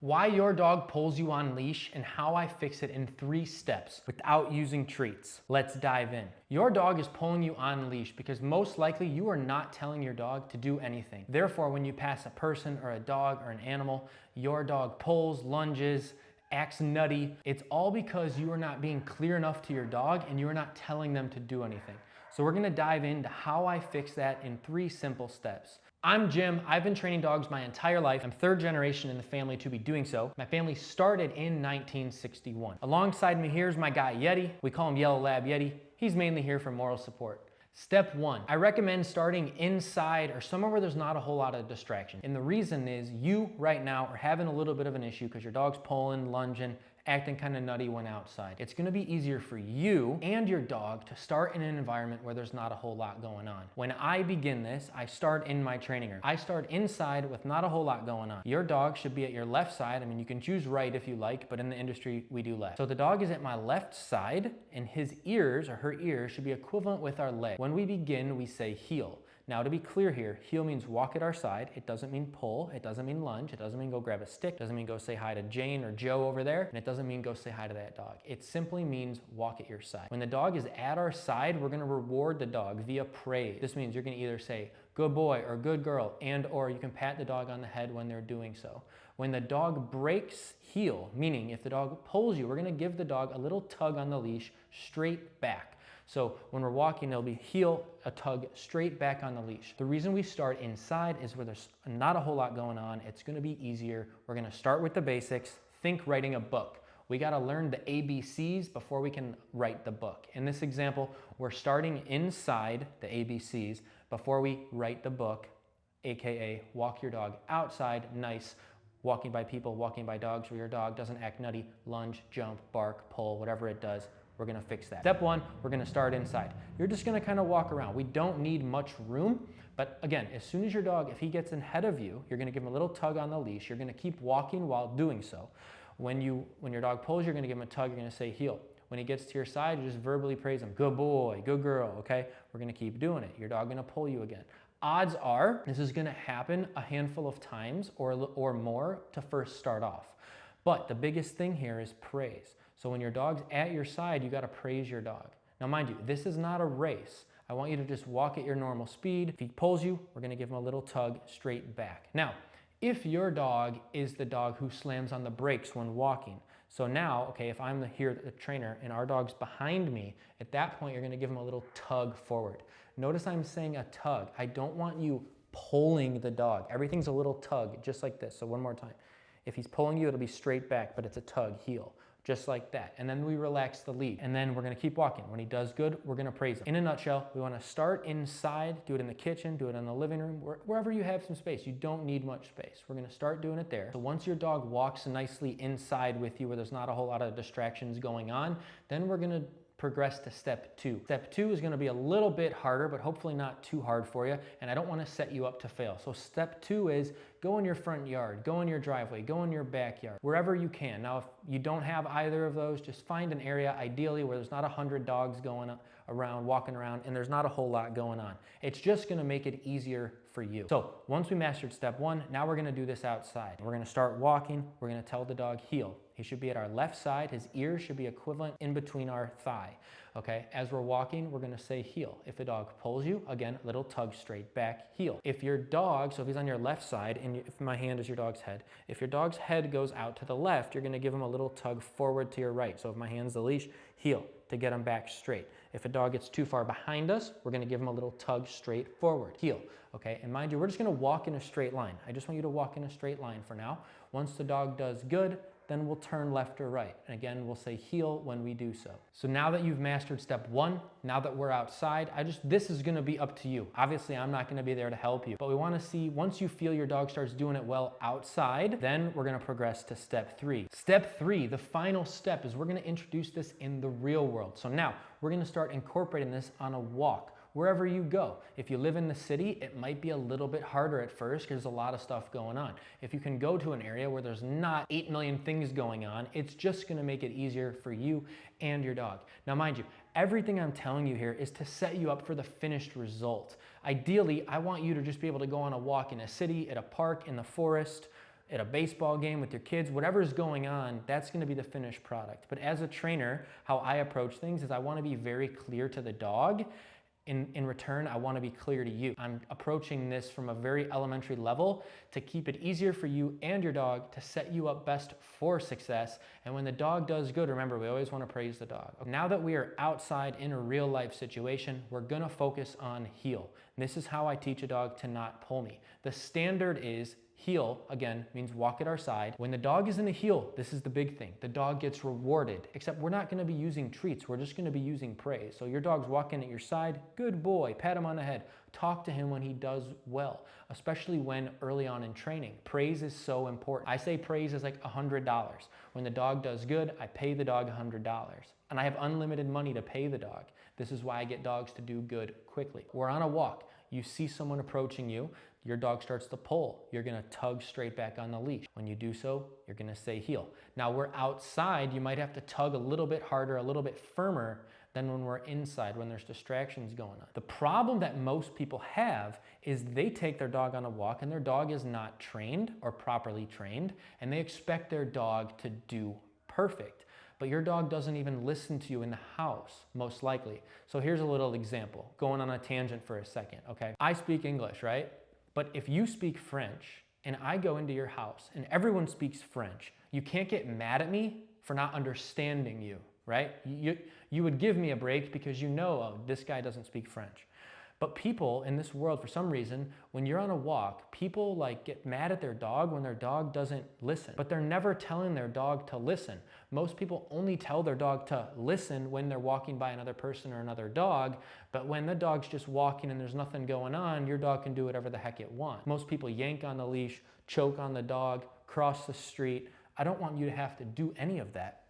Why your dog pulls you on leash and how I fix it in 3 steps without using treats. Let's dive in. Your dog is pulling you on leash because most likely you are not telling your dog to do anything. Therefore, when you pass a person or a dog or an animal, your dog pulls, lunges, acts nutty. It's all because you are not being clear enough to your dog and you are not telling them to do anything. So we're gonna dive into how I fix that in 3 simple steps. I'm Jim. I've been training dogs my entire life. I'm 3rd generation in the family to be doing so. My family started in 1961. Alongside me here is my guy Yeti. We call him Yellow Lab Yeti. He's mainly here for moral support. Step 1, I recommend starting inside or somewhere where there's not a whole lot of distraction. And the reason is you right now are having a little bit of an issue because your dog's pulling, lunging, acting kind of nutty when outside. It's gonna be easier for you and your dog to start in an environment where there's not a whole lot going on. When I begin this, I start in my training room. I start inside with not a whole lot going on. Your dog should be at your left side. I mean, you can choose right if you like, but in the industry, we do left. So the dog is at my left side and his ears or her ears should be equivalent with our leg. When we begin, we say heel. Now to be clear here, heel means walk at our side. It doesn't mean pull, it doesn't mean lunge, it doesn't mean go grab a stick, it doesn't mean go say hi to Jane or Joe over there, and it doesn't mean go say hi to that dog. It simply means walk at your side. When the dog is at our side, we're gonna reward the dog via praise. This means you're gonna either say good boy or good girl, and or you can pat the dog on the head when they're doing so. When the dog breaks heel, meaning if the dog pulls you, we're gonna give the dog a little tug on the leash straight back. So when we're walking, it'll be heel, a tug straight back on the leash. The reason we start inside is where there's not a whole lot going on. It's gonna be easier. We're gonna start with the basics. Think writing a book. We gotta learn the ABCs before we can write the book. In this example, we're starting inside the ABCs before we write the book, AKA walk your dog outside, nice, walking by people, walking by dogs where your dog doesn't act nutty, lunge, jump, bark, pull, whatever it does. We're gonna fix that. Step 1, we're gonna start inside. You're just gonna kind of walk around. We don't need much room, but again, as soon as your dog, if he gets ahead of you, you're gonna give him a little tug on the leash. You're gonna keep walking while doing so. When your dog pulls, you're gonna give him a tug, you're gonna say heel. When he gets to your side, you just verbally praise him. Good boy, good girl, okay? We're gonna keep doing it. Your dog gonna pull you again. Odds are this is gonna happen a handful of times or more to first start off. But the biggest thing here is praise. So when your dog's at your side, you gotta praise your dog. Now mind you, this is not a race. I want you to just walk at your normal speed. If he pulls you, we're gonna give him a little tug straight back. Now, if your dog is the dog who slams on the brakes when walking, so now, okay, if I'm the trainer and our dog's behind me, at that point, you're gonna give him a little tug forward. Notice I'm saying a tug. I don't want you pulling the dog. Everything's a little tug, just like this. So one more time. If he's pulling you, it'll be straight back, but it's a tug, heel. Just like that. And then we relax the lead. And then we're gonna keep walking. When he does good, we're gonna praise him. In a nutshell, we wanna start inside, do it in the kitchen, do it in the living room, wherever you have some space. You don't need much space. We're gonna start doing it there. So once your dog walks nicely inside with you where there's not a whole lot of distractions going on, then we're gonna progress to step 2. Step 2 is gonna be a little bit harder, but hopefully not too hard for you, and I don't wanna set you up to fail. So step 2 is go in your front yard, go in your driveway, go in your backyard, wherever you can. Now, if you don't have either of those, just find an area, ideally, where there's not 100 dogs going around, walking around, and there's not a whole lot going on. It's just gonna make it easier for you. So once we mastered step 1, now we're gonna do this outside. We're gonna start walking, we're gonna tell the dog heel. He should be at our left side, his ears should be equivalent in between our thigh, okay? As we're walking, we're gonna say heel. If the dog pulls you, again, little tug straight back, heel. If your dog, so if he's on your left side, and if my hand is your dog's head, if your dog's head goes out to the left, you're gonna give him a little tug forward to your right. So if my hand's the leash, heel, to get him back straight. If a dog gets too far behind us, we're gonna give him a little tug straight forward, heel, okay? And mind you, we're just gonna walk in a straight line. I just want you to walk in a straight line for now. Once the dog does good, then we'll turn left or right. And again, we'll say heel when we do so. So now that you've mastered step 1, now that we're outside, this is gonna be up to you. Obviously, I'm not gonna be there to help you, but we wanna see, once you feel your dog starts doing it well outside, then we're gonna progress to step 3. Step 3, the final step, is we're gonna introduce this in the real world. So now, we're gonna start incorporating this on a walk. Wherever you go. If you live in the city, it might be a little bit harder at first because there's a lot of stuff going on. If you can go to an area where there's not 8 million things going on, it's just gonna make it easier for you and your dog. Now mind you, everything I'm telling you here is to set you up for the finished result. Ideally, I want you to just be able to go on a walk in a city, at a park, in the forest, at a baseball game with your kids, whatever's going on, that's gonna be the finished product. But as a trainer, how I approach things is I wanna be very clear to the dog. In return, I want to be clear to you. I'm approaching this from a very elementary level to keep it easier for you and your dog, to set you up best for success. And when the dog does good, remember, we always want to praise the dog. Now that we are outside in a real life situation, we're going to focus on heel. And this is how I teach a dog to not pull me. The standard is heel, again, means walk at our side. When the dog is in a heel, this is the big thing. The dog gets rewarded, except we're not gonna be using treats. We're just gonna be using praise. So your dog's walking at your side, good boy, pat him on the head. Talk to him when he does well, especially when early on in training. Praise is so important. I say praise is like $100. When the dog does good, I pay the dog $100. And I have unlimited money to pay the dog. This is why I get dogs to do good quickly. We're on a walk. You see someone approaching you, your dog starts to pull. You're gonna tug straight back on the leash. When you do so, you're gonna say heel. Now we're outside, you might have to tug a little bit harder, a little bit firmer than when we're inside, when there's distractions going on. The problem that most people have is they take their dog on a walk and their dog is not trained or properly trained, and they expect their dog to do perfect. But your dog doesn't even listen to you in the house, most likely. So here's a little example, going on a tangent for a second, okay? I speak English, right? But if you speak French and I go into your house and everyone speaks French, you can't get mad at me for not understanding you, right? You would give me a break because you know, oh, this guy doesn't speak French. But people in this world, for some reason, when you're on a walk, people like get mad at their dog when their dog doesn't listen. But they're never telling their dog to listen. Most people only tell their dog to listen when they're walking by another person or another dog. But when the dog's just walking and there's nothing going on, your dog can do whatever the heck it wants. Most people yank on the leash, choke on the dog, cross the street. I don't want you to have to do any of that.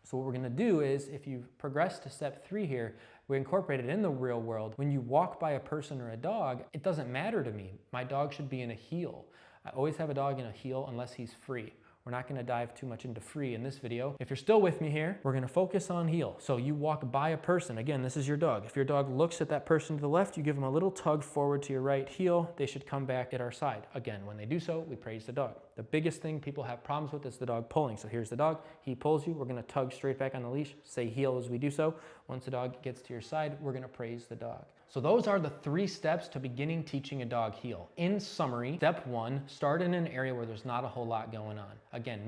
So what we're gonna do is, if you progress to step 3 here, we incorporate it in the real world. When you walk by a person or a dog, it doesn't matter to me. My dog should be in a heel. I always have a dog in a heel unless he's free. We're not gonna dive too much into free in this video. If you're still with me here, we're gonna focus on heel. So you walk by a person, again, this is your dog. If your dog looks at that person to the left, you give them a little tug forward to your right heel, they should come back at our side. Again, when they do so, we praise the dog. The biggest thing people have problems with is the dog pulling. So here's the dog, he pulls you, we're gonna tug straight back on the leash, say heel as we do so. Once the dog gets to your side, we're gonna praise the dog. So those are the 3 steps to beginning teaching a dog heel. In summary, step 1, start in an area where there's not a whole lot going on. Again,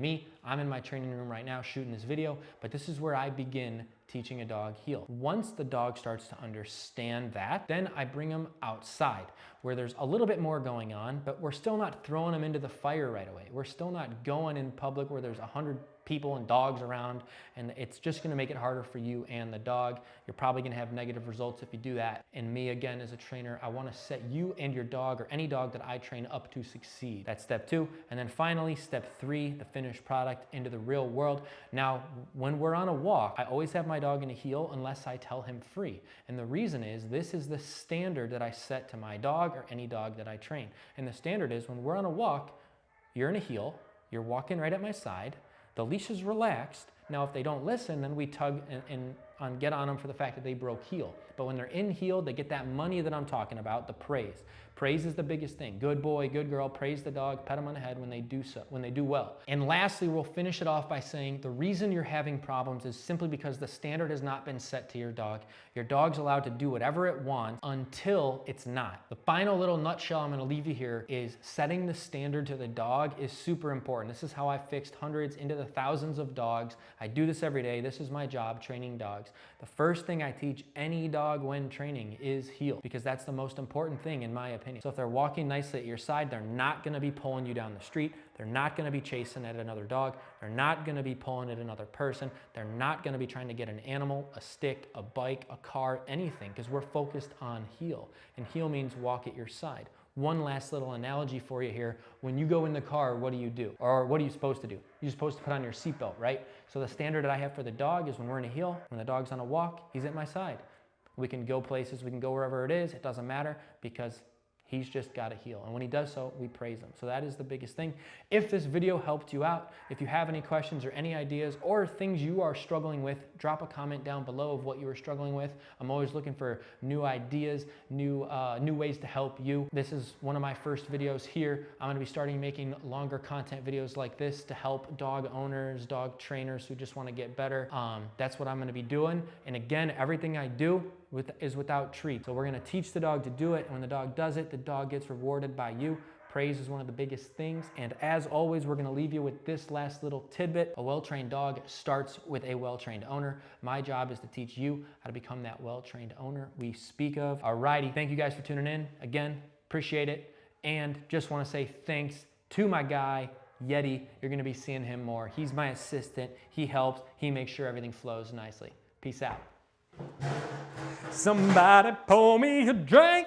I'm in my training room right now shooting this video, but this is where I begin teaching a dog heel. Once the dog starts to understand that, then I bring him outside where there's a little bit more going on, but we're still not throwing him into the fire right away. We're still not going in public where there's 100 people and dogs around, and it's just gonna make it harder for you and the dog. You're probably gonna have negative results if you do that. And me, again, as a trainer, I wanna set you and your dog or any dog that I train up to succeed. That's step 2. And then finally, step 3, the finished product into the real world. Now, when we're on a walk, I always have my dog in a heel unless I tell him free. And the reason is, this is the standard that I set to my dog or any dog that I train. And the standard is, when we're on a walk, you're in a heel, you're walking right at my side, the leash is relaxed. Now, if they don't listen, then we tug and get on them for the fact that they broke heel. But when they're in heel, they get that money that I'm talking about, the praise. Praise is the biggest thing. Good boy, good girl, praise the dog, pet them on the head when they do so, when they do well. And lastly, we'll finish it off by saying the reason you're having problems is simply because the standard has not been set to your dog. Your dog's allowed to do whatever it wants until it's not. The final little nutshell I'm gonna leave you here is setting the standard to the dog is super important. This is how I fixed hundreds into the thousands of dogs. I do this every day. This is my job, training dogs. The first thing I teach any dog when training is heel, because that's the most important thing in my opinion. So if they're walking nicely at your side, they're not gonna be pulling you down the street. They're not gonna be chasing at another dog. They're not gonna be pulling at another person. They're not gonna be trying to get an animal, a stick, a bike, a car, anything, because we're focused on heel. And heel means walk at your side. One last little analogy for you here. When you go in the car, what do you do? Or what are you supposed to do? You're supposed to put on your seatbelt, right? So the standard that I have for the dog is when we're in a heel, when the dog's on a walk, he's at my side. We can go places, we can go wherever it is, it doesn't matter because He's just got to heal. And when he does so, we praise him. So that is the biggest thing. If this video helped you out, if you have any questions or any ideas or things you are struggling with, drop a comment down below of what you are struggling with. I'm always looking for new ideas, new ways to help you. This is one of my first videos here. I'm going to be starting making longer content videos like this to help dog owners, dog trainers who just want to get better. That's what I'm going to be doing. And again, everything I do is without treats. So we're going to teach the dog to do it. And when the dog does it, the dog gets rewarded by you. Praise is one of the biggest things. And as always, we're going to leave you with this last little tidbit. A well-trained dog starts with a well-trained owner. My job is to teach you how to become that well-trained owner we speak of. Alrighty, thank you guys for tuning in. Again, appreciate it. And just want to say thanks to my guy, Yeti. You're going to be seeing him more. He's my assistant. He helps. He makes sure everything flows nicely. Peace out. Somebody pour me a drink.